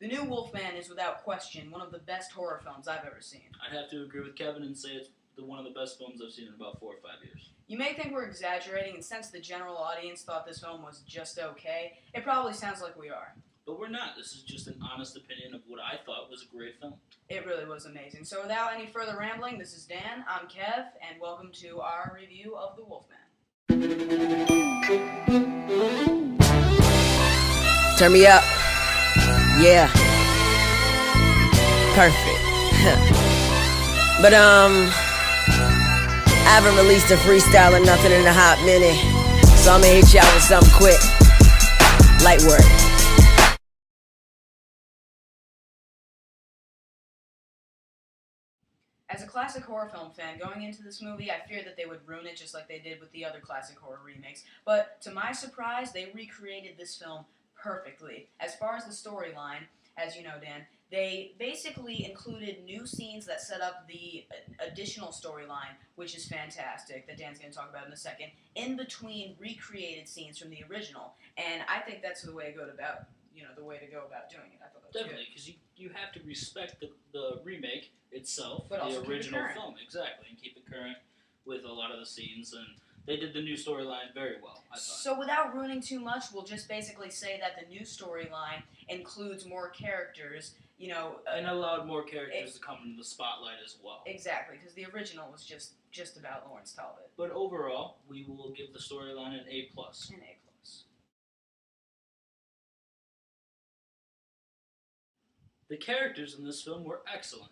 The new Wolfman is without question one of the best horror films I've ever seen. I'd have to agree with Kevin and say it's one of the best films I've seen in about 4 or 5 years. You may think we're exaggerating, and since the general audience thought this film was just okay, it probably sounds like we are. But we're not. This is just an honest opinion of what I thought was a great film. It really was amazing. So without any further rambling, this is Dan, I'm Kev, and welcome to our review of The Wolfman. Turn me up. Yeah. Perfect. But I haven't released a freestyle or nothing in a hot minute, so I'ma hit y'all with something quick. Light work. As a classic horror film fan, going into this movie, I feared that they would ruin it just like they did with the other classic horror remakes. But to my surprise, they recreated this film perfectly. As far as the storyline, as you know, Dan, they basically included new scenes that set up the additional storyline, which is fantastic, that Dan's going to talk about in a second, in between recreated scenes from the original. And I think that's the way to go about, the way to go about doing it. I thought that was Definitely, because you have to respect the remake itself, but the also original film, exactly, and keep it current with a lot of the scenes, and they did the new storyline very well, I thought. So without ruining too much, we'll just basically say that the new storyline includes more characters, and allowed more characters to come into the spotlight as well. Exactly, because the original was just about Lawrence Talbot. But overall, we will give the storyline an A+. An A+. The characters in this film were excellent.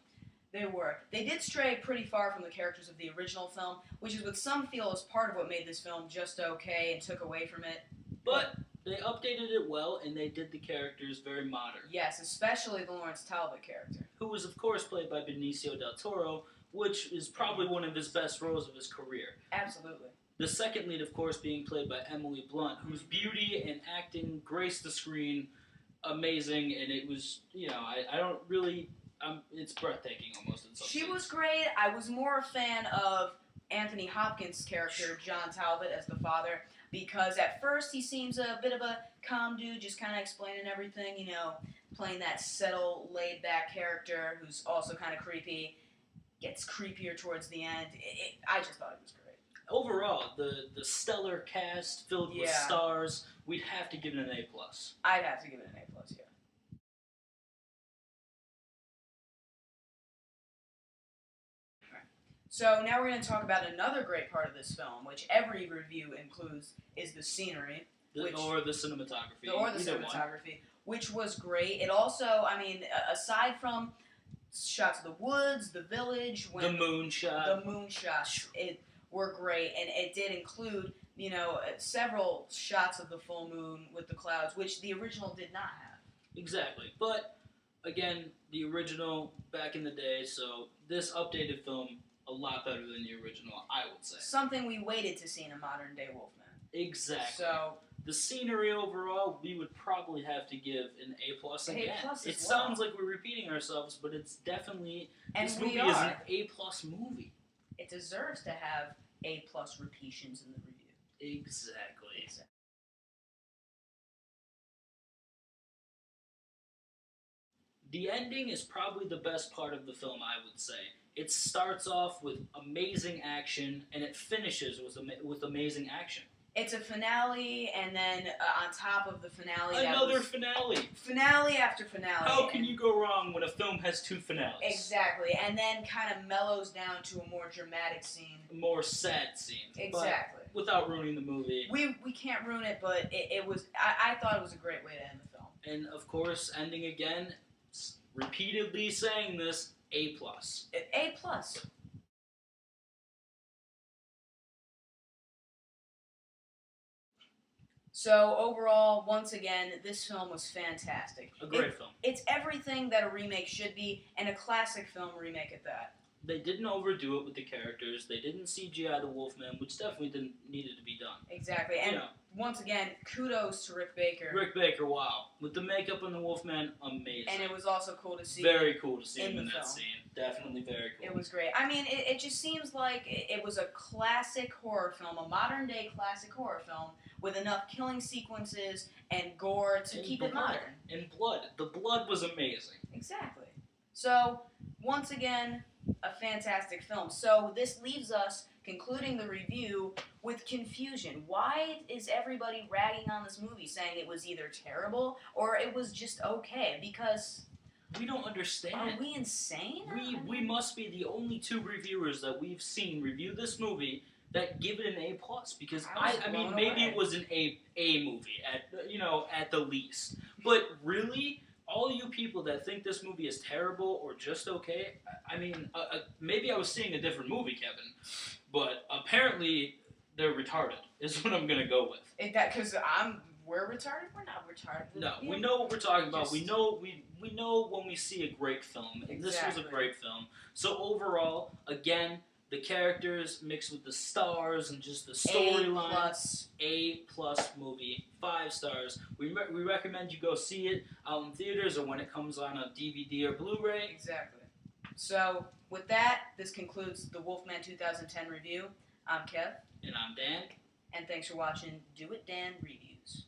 They were. They did stray pretty far from the characters of the original film, which is what some feel is part of what made this film just okay and took away from it. But they updated it well, and they did the characters very modern. Yes, especially the Lawrence Talbot character. Who was, of course, played by Benicio del Toro, which is probably one of his best roles of his career. Absolutely. The second lead, of course, being played by Emily Blunt, whose beauty and acting graced the screen amazing, and it was, I don't really... it's breathtaking almost in some She scenes. was great. I was more a fan of Anthony Hopkins' character, John Talbot, as the father, because at first he seems a bit of a calm dude, just kind of explaining everything, playing that settled, laid-back character who's also kind of creepy, gets creepier towards the end. I just thought it was great. Overall, the stellar cast filled with stars, we'd have to give it an A+. I'd have to give it an A+, yeah. So now we're going to talk about another great part of this film, which every review includes, is the scenery. Or the cinematography. Or the cinematography, which was great. It also, aside from shots of the woods, the village, the moonshots, were great, and it did include, several shots of the full moon with the clouds, which the original did not have. Exactly, but again, the original back in the day, so this updated film, a lot better than the original, I would say. Something we waited to see in a modern day Wolfman. Exactly. So the scenery overall, we would probably have to give an A+ again. A+. Sounds like we're repeating ourselves, but it's definitely this movie is an A+ movie. It deserves to have A+ repetitions in the review. Exactly. The ending is probably the best part of the film, I would say. It starts off with amazing action, and it finishes with amazing action. It's a finale, and then on top of the finale... finale! Finale after finale. How can you go wrong when a film has 2 finales? Exactly, and then kind of mellows down to a more dramatic scene. A more sad scene. Exactly. But without ruining the movie. We can't ruin it, but it was... I thought it was a great way to end the film. And, of course, ending again, repeatedly saying this, A+. A+. So, overall, once again, this film was fantastic. A great film. It's everything that a remake should be, and a classic film remake at that. They didn't overdo it with the characters. They didn't CGI the Wolfman, which definitely didn't needed to be done. Exactly. And once again, kudos to Rick Baker. Rick Baker, wow. With the makeup on the Wolfman, amazing. And it was also cool to see. Very cool to see him in in the that film. scene. Definitely very cool. It was great. I mean, it just seems like it was a classic horror film, a modern day classic horror film with enough killing sequences and gore to keep it modern. And blood. The blood was amazing. Exactly. So, once again, a fantastic film. So, this leaves us concluding the review with confusion. Why is everybody ragging on this movie, saying it was either terrible or it was just okay? Because we don't understand. Are we insane? We must be the only two reviewers that we've seen review this movie that give it an A+, because I mean maybe it was an A movie at the least. But really, all you people that think this movie is terrible or just okay, I mean, maybe I was seeing a different movie, Kevin, but apparently they're retarded, is what I'm going to go with. Because we're retarded? We're not retarded. No, we know what we're talking about. We know when we see a great film, and this was a great film. So overall, again, the characters mixed with the stars and just the storyline. A+ movie, 5 stars. We recommend you go see it out in theaters or when it comes on a DVD or Blu-ray. Exactly. So with that, this concludes the Wolfman 2010 review. I'm Kev. And I'm Dan. And thanks for watching Do It Dan Reviews.